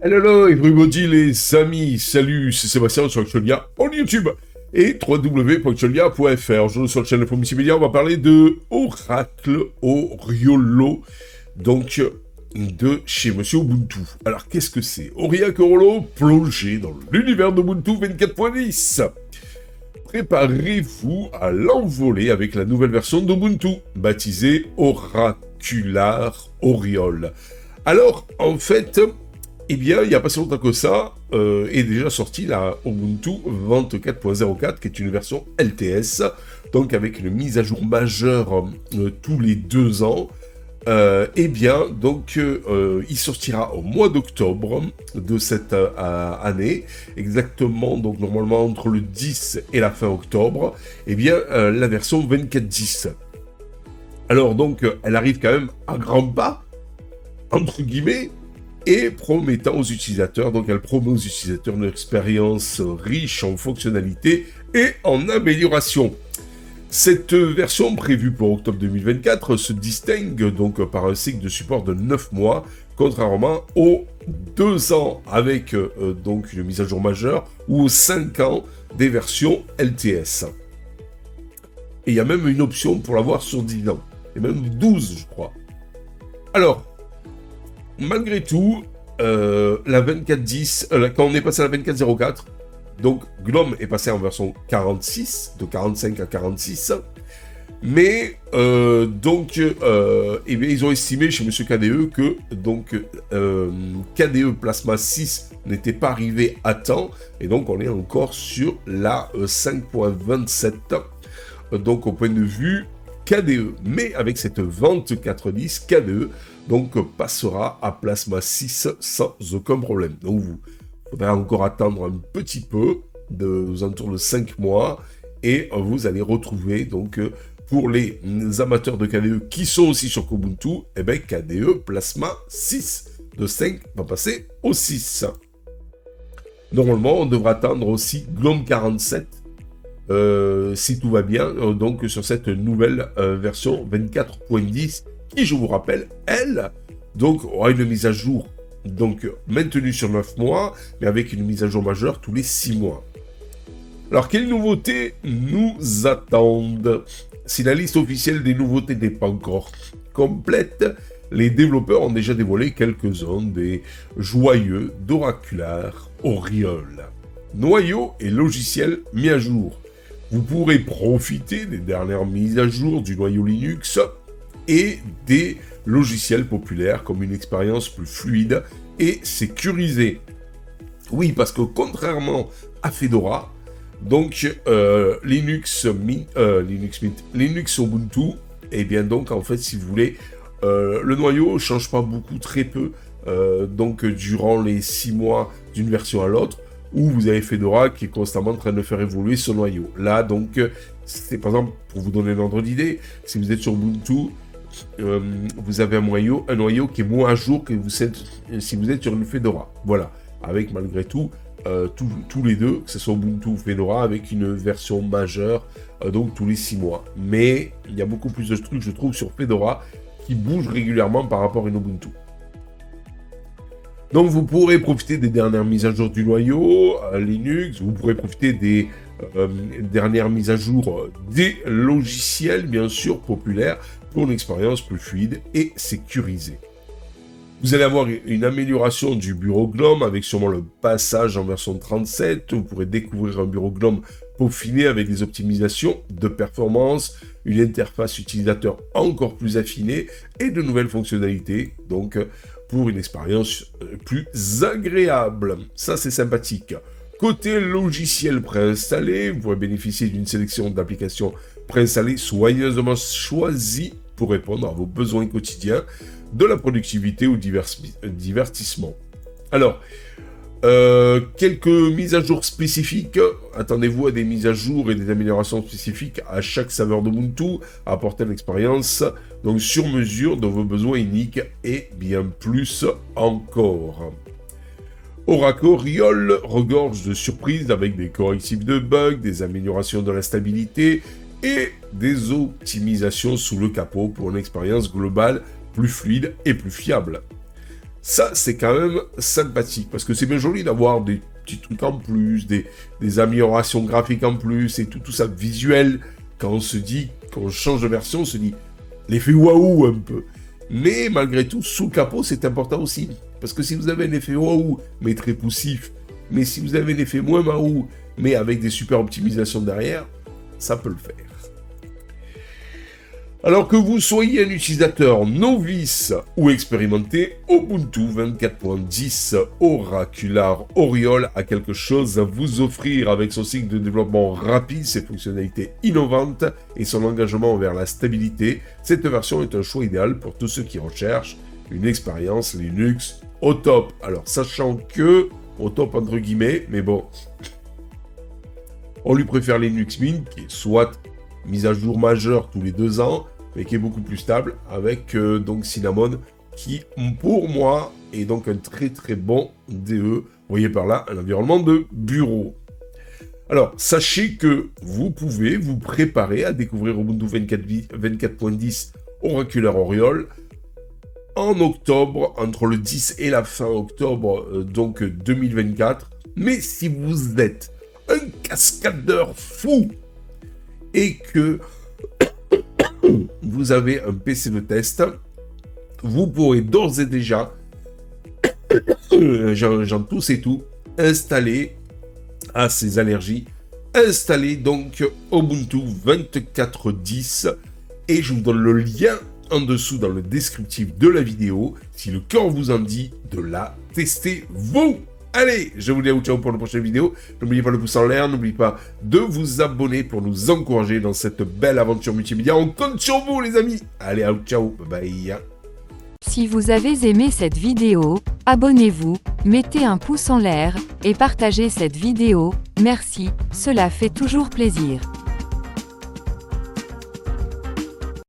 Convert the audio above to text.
Hello everybody les amis, salut, c'est Sébastien sur Actualia en YouTube et www.actualia.fr. Je suis sur la chaîne Info Multimédia, on va parler de Oracle Oriolo, donc de chez Monsieur Ubuntu. Alors qu'est-ce que c'est? Oracle Oriolo plongé dans l'univers d'Ubuntu 24.10. Préparez-vous à l'envoler avec la nouvelle version d'Ubuntu, baptisée Oracular Oriole. Alors, en fait, eh bien, il n'y a pas si longtemps que ça, est déjà sorti la Ubuntu 24.04, qui est une version LTS, donc avec une mise à jour majeure tous les 2 ans. Il sortira au mois d'octobre de cette année, exactement, donc normalement entre le 10 et la fin octobre, la version 24.10. Alors donc, elle arrive quand même à grands pas, entre guillemets, et promettant aux utilisateurs, donc elle promet aux utilisateurs une expérience riche en fonctionnalités et en amélioration. Cette version prévue pour octobre 2024 se distingue donc par un cycle de support de 9 mois, contrairement aux 2 ans avec donc une mise à jour majeure ou aux 5 ans des versions LTS. Et il y a même une option pour l'avoir sur 10 ans, et même 12 je crois. Alors, malgré tout, la 24.10, quand on est passé à la 24.04, donc GNOME est passé en version 46, de 45 à 46, mais ils ont estimé chez Monsieur KDE que KDE Plasma 6 n'était pas arrivé à temps, et donc on est encore sur la 5.27, donc au point de vue KDE, mais avec cette 24.10, KDE donc passera à Plasma 6 sans aucun problème. Donc vous faudra encore attendre un petit peu, aux alentours de 5 mois, et vous allez retrouver donc pour les amateurs de KDE qui sont aussi sur Ubuntu, KDE Plasma 6 de 5 va passer au 6. Normalement, on devra attendre aussi GNOME 47 si tout va bien, donc sur cette nouvelle version 24.10 qui, je vous rappelle, elle, donc aura une mise à jour donc maintenue sur 9 mois, mais avec une mise à jour majeure tous les 6 mois. Alors, quelles nouveautés nous attendent? Si la liste officielle des nouveautés n'est pas encore complète, les développeurs ont déjà dévoilé quelques-uns des joyeux d'Oracular Oriole. Noyau et logiciels mis à jour. Vous pourrez profiter des dernières mises à jour du noyau Linux et des logiciels populaires comme une expérience plus fluide et sécurisée. Oui, parce que contrairement à Fedora, donc Linux Ubuntu, donc en fait, si vous voulez, le noyau change pas beaucoup, très peu, durant les 6 mois d'une version à l'autre, où vous avez Fedora qui est constamment en train de faire évoluer son noyau. Là, donc, c'est par exemple, pour vous donner un ordre d'idée, si vous êtes sur Ubuntu, vous avez un noyau qui est moins à jour que si vous êtes sur une Fedora. Voilà, avec malgré tout, tous les deux, que ce soit Ubuntu ou Fedora, avec une version majeure, donc tous les 6 mois. Mais il y a beaucoup plus de trucs, je trouve, sur Fedora qui bougent régulièrement par rapport à une Ubuntu. Donc vous pourrez profiter des dernières mises à jour du noyau Linux, vous pourrez profiter des dernières mises à jour des logiciels, bien sûr, populaires, pour une expérience plus fluide et sécurisée. Vous allez avoir une amélioration du bureau GNOME avec sûrement le passage en version 37. Vous pourrez découvrir un bureau GNOME peaufiné avec des optimisations de performance, une interface utilisateur encore plus affinée et de nouvelles fonctionnalités, donc pour une expérience plus agréable. Ça, c'est sympathique. Côté logiciel préinstallé, vous pourrez bénéficier d'une sélection d'applications préinstallées soigneusement choisies pour répondre à vos besoins quotidiens, de la productivité ou divertissement. Alors, quelques mises à jour spécifiques. Attendez-vous à des mises à jour et des améliorations spécifiques à chaque serveur d'Ubuntu, à apporter une expérience donc sur mesure de vos besoins uniques et bien plus encore. Oracle Oriole regorge de surprises avec des correctifs de bugs, des améliorations de la stabilité et des optimisations sous le capot pour une expérience globale plus fluide et plus fiable. Ça, c'est quand même sympathique, parce que c'est bien joli d'avoir des petits trucs en plus, des améliorations graphiques en plus, et tout ça visuel. Quand on se dit, quand on change de version, on se dit l'effet waouh un peu. Mais malgré tout, sous le capot, c'est important aussi. Parce que si vous avez un effet waouh, mais très poussif, mais si vous avez un effet moins waouh, mais avec des super optimisations derrière, ça peut le faire. Alors que vous soyez un utilisateur novice ou expérimenté, Ubuntu 24.10 Oracular Oriole a quelque chose à vous offrir avec son cycle de développement rapide, ses fonctionnalités innovantes et son engagement envers la stabilité. Cette version est un choix idéal pour tous ceux qui recherchent une expérience Linux au top. Alors sachant que, au top entre guillemets, mais bon, on lui préfère Linux Mint qui est soit mise à jour majeure tous les 2 ans, mais qui est beaucoup plus stable, avec donc Cinnamon, qui pour moi est donc un très très bon DE. Vous voyez par là un environnement de bureau. Alors, sachez que vous pouvez vous préparer à découvrir Ubuntu 24.10 Oracular Oriole en octobre, entre le 10 et la fin octobre, donc 2024. Mais si vous êtes un cascadeur fou et que vous avez un PC de test, vous pourrez d'ores et déjà, j'en tousse et tout, installer à ces allergies, installer donc Ubuntu 24.10 et je vous donne le lien en dessous dans le descriptif de la vidéo, si le cœur vous en dit, de la tester vous. Allez, je vous dis ciao pour la prochaine vidéo. N'oubliez pas le pouce en l'air, n'oubliez pas de vous abonner pour nous encourager dans cette belle aventure multimédia. On compte sur vous les amis. Allez, ciao, bye. Si vous avez aimé cette vidéo, abonnez-vous, mettez un pouce en l'air et partagez cette vidéo. Merci, cela fait toujours plaisir.